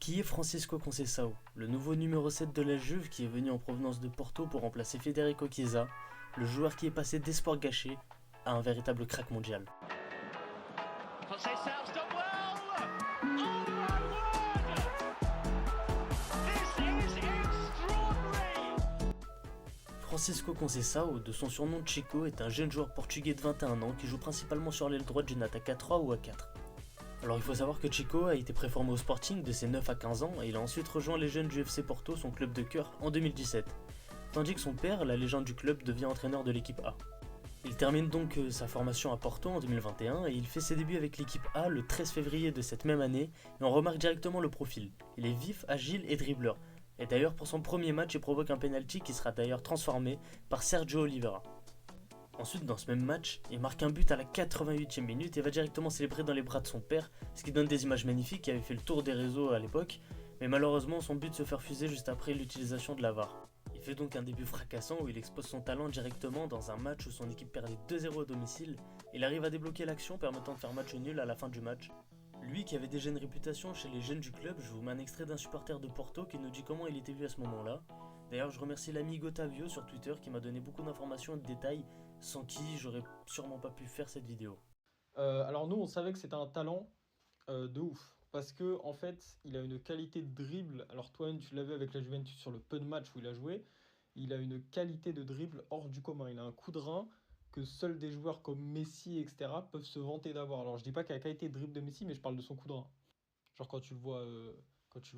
Qui est Francisco Conceição, le nouveau numéro 7 de la Juve qui est venu en provenance de Porto pour remplacer Federico Chiesa, le joueur qui est passé d'espoir gâché à un véritable crack mondial. Conceição's done well! Oh my word! This is extraordinary! Francisco Conceição, de son surnom Chico, est un jeune joueur portugais de 21 ans qui joue principalement sur l'aile droite d'une attaque à 3 ou à 4. Alors il faut savoir que Chico a été préformé au Sporting de ses 9 à 15 ans et il a ensuite rejoint les jeunes du FC Porto, son club de cœur, en 2017. Tandis que son père, la légende du club, devient entraîneur de l'équipe A. Il termine donc sa formation à Porto en 2021 et il fait ses débuts avec l'équipe A le 13 février de cette même année et on remarque directement le profil. Il est vif, agile et dribbleur. Et d'ailleurs pour son premier match il provoque un penalty qui sera d'ailleurs transformé par Sergio Oliveira. Ensuite, dans ce même match, il marque un but à la 88e minute et va directement célébrer dans les bras de son père, ce qui donne des images magnifiques qui avaient fait le tour des réseaux à l'époque, mais malheureusement son but se fait refuser juste après l'utilisation de la VAR. Il fait donc un début fracassant où il expose son talent directement dans un match où son équipe perdait 2-0 à domicile. Il arrive à débloquer l'action permettant de faire match nul à la fin du match. Lui qui avait déjà une réputation chez les jeunes du club, je vous mets un extrait d'un supporter de Porto qui nous dit comment il était vu à ce moment-là. D'ailleurs, je remercie l'ami Gotavio sur Twitter qui m'a donné beaucoup d'informations et de détails, sans qui j'aurais sûrement pas pu faire cette vidéo. Alors nous, on savait que c'était un talent de ouf. Parce que en fait, il a une qualité de dribble. Alors toi-même, tu l'as vu avec la Juventus sur le peu de matchs où il a joué. Il a une qualité de dribble hors du commun. Il a un coup de rein que seuls des joueurs comme Messi, etc. peuvent se vanter d'avoir. Alors je dis pas qu'il a la qualité de dribble de Messi, mais je parle de son coup de rein. Genre quand tu le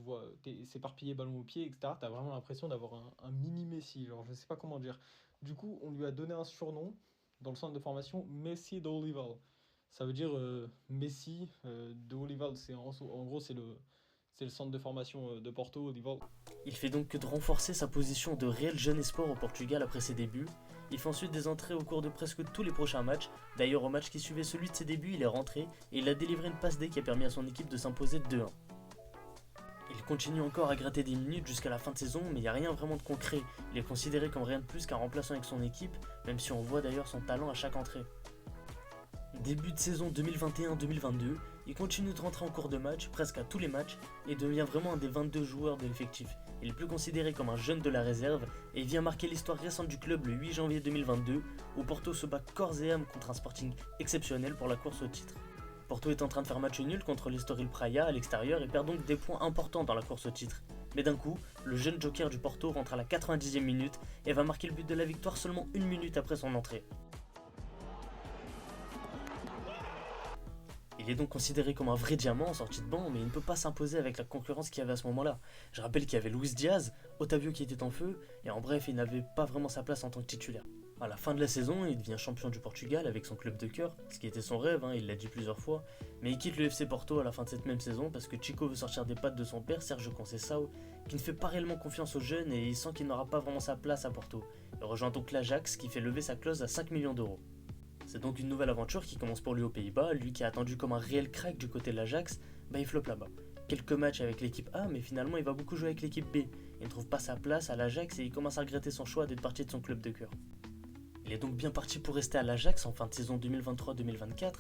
vois s'éparpiller ballon au pied, etc., t'as vraiment l'impression d'avoir un mini Messi. Genre, je sais pas comment dire. Du coup, on lui a donné un surnom dans le centre de formation, Messi de Olival. Ça veut dire Messi de Olival. En gros, c'est le centre de formation de Porto, Olival. Il fait donc que de renforcer sa position de réel jeune espoir au Portugal après ses débuts. Il fait ensuite des entrées au cours de presque tous les prochains matchs. D'ailleurs, au match qui suivait celui de ses débuts, il est rentré et il a délivré une passe D qui a permis à son équipe de s'imposer 2-1. Il continue encore à gratter des minutes jusqu'à la fin de saison, mais il n'y a rien vraiment de concret. Il est considéré comme rien de plus qu'un remplaçant avec son équipe, même si on voit d'ailleurs son talent à chaque entrée. Début de saison 2021-2022, il continue de rentrer en cours de match, presque à tous les matchs, et devient vraiment un des 22 joueurs de l'effectif. Il est plus considéré comme un jeune de la réserve, et il vient marquer l'histoire récente du club le 8 janvier 2022, où Porto se bat corps et âme contre un Sporting exceptionnel pour la course au titre. Porto est en train de faire match nul contre l'Estoril Praia à l'extérieur et perd donc des points importants dans la course au titre. Mais d'un coup, le jeune joker du Porto rentre à la 90e minute et va marquer le but de la victoire seulement une minute après son entrée. Il est donc considéré comme un vrai diamant en sortie de banc, mais il ne peut pas s'imposer avec la concurrence qu'il y avait à ce moment-là. Je rappelle qu'il y avait Luis Diaz, Otavio qui était en feu, et en bref, il n'avait pas vraiment sa place en tant que titulaire. À la fin de la saison, il devient champion du Portugal avec son club de cœur, ce qui était son rêve, il l'a dit plusieurs fois, mais il quitte le FC Porto à la fin de cette même saison parce que Chico veut sortir des pattes de son père, Sergio Conceição, qui ne fait pas réellement confiance aux jeunes et il sent qu'il n'aura pas vraiment sa place à Porto. Il rejoint donc l'Ajax qui fait lever sa clause à 5 millions d'euros. C'est donc une nouvelle aventure qui commence pour lui aux Pays-Bas, lui qui a attendu comme un réel crack du côté de l'Ajax, il floppe là-bas. Quelques matchs avec l'équipe A, mais finalement il va beaucoup jouer avec l'équipe B. Il ne trouve pas sa place à l'Ajax et il commence à regretter son choix d'être parti de son club de cœur. Il est donc bien parti pour rester à l'Ajax en fin de saison 2023-2024,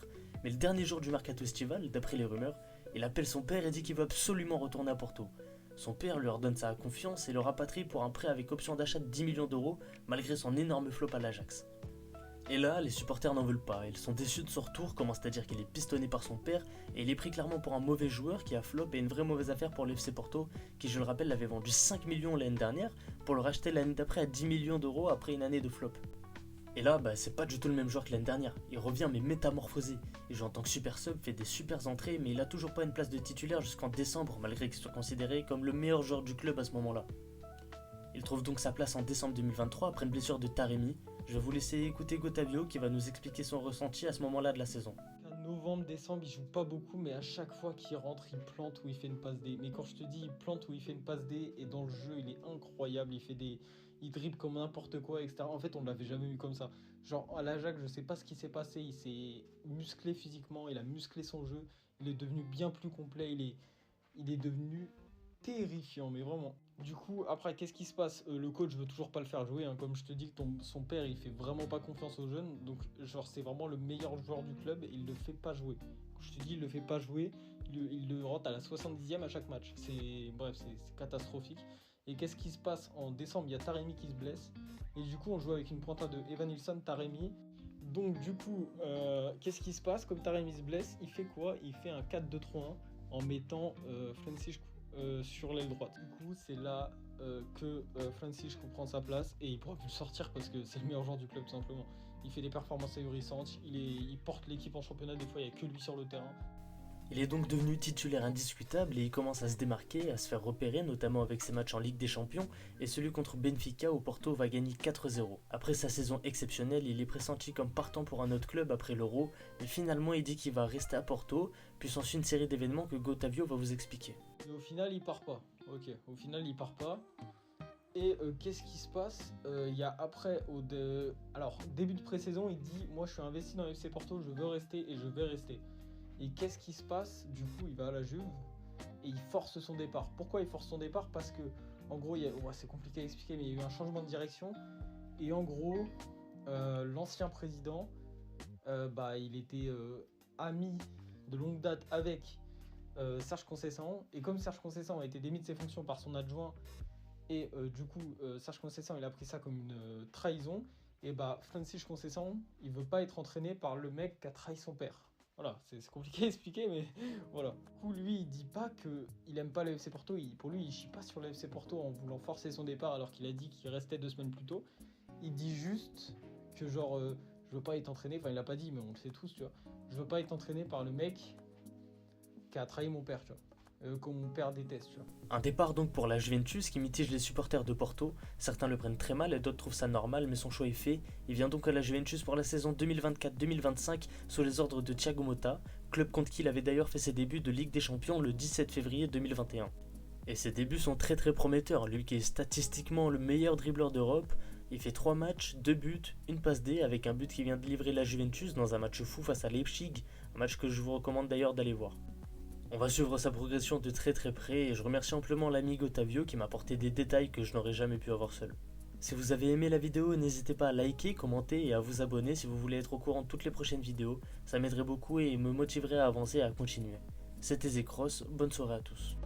mais le dernier jour du mercato estival, d'après les rumeurs, il appelle son père et dit qu'il veut absolument retourner à Porto. Son père lui redonne sa confiance et le rapatrie pour un prêt avec option d'achat de 10 millions d'euros malgré son énorme flop à l'Ajax. Et là, les supporters n'en veulent pas, ils sont déçus de son retour, c'est-à-dire qu'il est pistonné par son père et il est pris clairement pour un mauvais joueur qui a flop et une vraie mauvaise affaire pour l'FC Porto qui, je le rappelle, l'avait vendu 5 millions l'année dernière pour le racheter l'année d'après à 10 millions d'euros après une année de flop. Et là, c'est pas du tout le même joueur que l'année dernière, il revient mais métamorphosé. Il joue en tant que super sub, fait des super entrées, mais il a toujours pas une place de titulaire jusqu'en décembre malgré qu'il soit considéré comme le meilleur joueur du club à ce moment-là. Il trouve donc sa place en décembre 2023 après une blessure de Taremi. Je vais vous laisser écouter Gotavio qui va nous expliquer son ressenti à ce moment-là de la saison. Novembre, décembre, il joue pas beaucoup, mais à chaque fois qu'il rentre, il plante ou il fait une passe D. Mais quand je te dis il plante ou il fait une passe D, et dans le jeu, il est incroyable, il dribble comme n'importe quoi, etc. En fait, on l'avait jamais vu comme ça. Genre, à l'Ajax, je sais pas ce qui s'est passé, il s'est musclé physiquement, il a musclé son jeu, il est devenu bien plus complet, il est devenu terrifiant, mais vraiment. Du coup, après, qu'est-ce qui se passe? Le coach veut toujours pas le faire jouer, comme je te dis, son père, il fait vraiment pas confiance aux jeunes, donc genre c'est vraiment le meilleur joueur du club et il le fait pas jouer. Quand je te dis il le fait pas jouer, il le rentre à la 70e à chaque match. Bref, c'est catastrophique. Et qu'est-ce qui se passe en décembre? Il y a Taremi qui se blesse. Et du coup, on joue avec une pointa de Evan Nilsson, Taremi. Donc du coup, qu'est-ce qui se passe? Comme Taremi se blesse, il fait quoi? Il fait un 4-2-3-1 en mettant Francisco sur l'aile droite. Du coup, c'est là que Francisco prend sa place et il pourra plus le sortir parce que c'est le meilleur joueur du club tout simplement. Il fait des performances ahurissantes, il porte l'équipe en championnat, des fois il n'y a que lui sur le terrain. Il est donc devenu titulaire indiscutable et il commence à se démarquer, à se faire repérer, notamment avec ses matchs en Ligue des Champions, et celui contre Benfica où Porto va gagner 4-0. Après sa saison exceptionnelle, il est pressenti comme partant pour un autre club après l'Euro, mais finalement il dit qu'il va rester à Porto, puis s'ensuit une série d'événements que Otavio va vous expliquer. Et au final, il part pas. Ok, au final, il part pas. Et qu'est-ce qui se passe? Il y a après, alors début de pré-saison, il dit moi je suis investi dans le FC Porto, je veux rester et je vais rester. Et qu'est-ce qui se passe? Du coup, il va à la Juve et il force son départ. Pourquoi il force son départ? Parce que, en gros, c'est compliqué à expliquer, mais il y a eu un changement de direction. Et en gros, l'ancien président, il était ami de longue date avec Serge Conceição. Et comme Serge Conceição a été démis de ses fonctions par son adjoint, et du coup, Serge Conceição, il a pris ça comme une trahison. Et Francis Conceição, il veut pas être entraîné par le mec qui a trahi son père. Voilà, c'est compliqué à expliquer, mais voilà. Du coup, lui, il dit pas qu'il aime pas le FC Porto. Pour lui, il chie pas sur le FC Porto en voulant forcer son départ alors qu'il a dit qu'il restait 2 semaines plus tôt. Il dit juste que genre, je veux pas être entraîné. Enfin, il l'a pas dit, mais on le sait tous, tu vois. Je veux pas être entraîné par le mec qui a trahi mon père, tu vois. Que mon père déteste, tu vois. Un départ donc pour la Juventus qui mitige les supporters de Porto. Certains le prennent très mal et d'autres trouvent ça normal, mais son choix est fait. Il vient donc à la Juventus pour la saison 2024-2025 sous les ordres de Thiago Motta, club contre qui il avait d'ailleurs fait ses débuts de Ligue des Champions le 17 février 2021. Et ses débuts sont très très prometteurs, lui qui est statistiquement le meilleur dribbleur d'Europe. Il fait 3 matchs, 2 buts, une passe D avec un but qui vient de livrer la Juventus dans un match fou face à Leipzig, un match que je vous recommande d'ailleurs d'aller voir. On va suivre sa progression de très très près et je remercie amplement l'ami Otavio qui m'a apporté des détails que je n'aurais jamais pu avoir seul. Si vous avez aimé la vidéo, n'hésitez pas à liker, commenter et à vous abonner si vous voulez être au courant de toutes les prochaines vidéos. Ça m'aiderait beaucoup et me motiverait à avancer et à continuer. C'était Zekros, bonne soirée à tous.